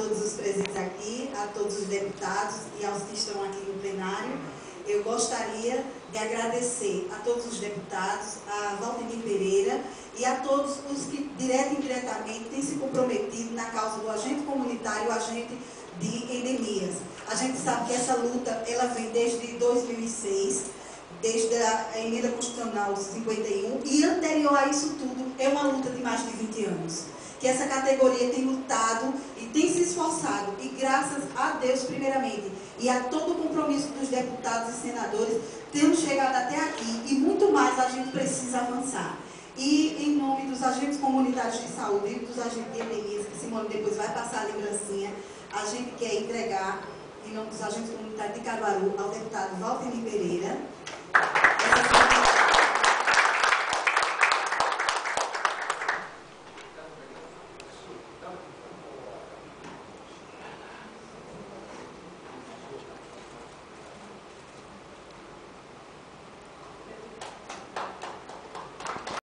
todos os presentes aqui, a todos os deputados e aos que estão aqui no plenário. Eu gostaria de agradecer a todos os deputados, a Valdemir Pereira e a todos os que, direto e indiretamente, têm se comprometido na causa do agente comunitário, o agente de endemias. A gente sabe que essa luta ela vem desde 2006, desde a emenda constitucional 51, e anterior a isso tudo é uma luta de mais de 20 anos. Que essa categoria tem lutado e tem se esforçado, e graças a Deus, primeiramente, e a todo o compromisso dos deputados e senadores, temos chegado até aqui, e muito mais a gente precisa avançar. E em nome dos agentes comunitários de saúde e dos agentes de endemias, que Simone depois vai passar a lembrancinha, a gente quer entregar, em nome dos agentes comunitários de Caruaru, ao deputado Valdemir Pereira,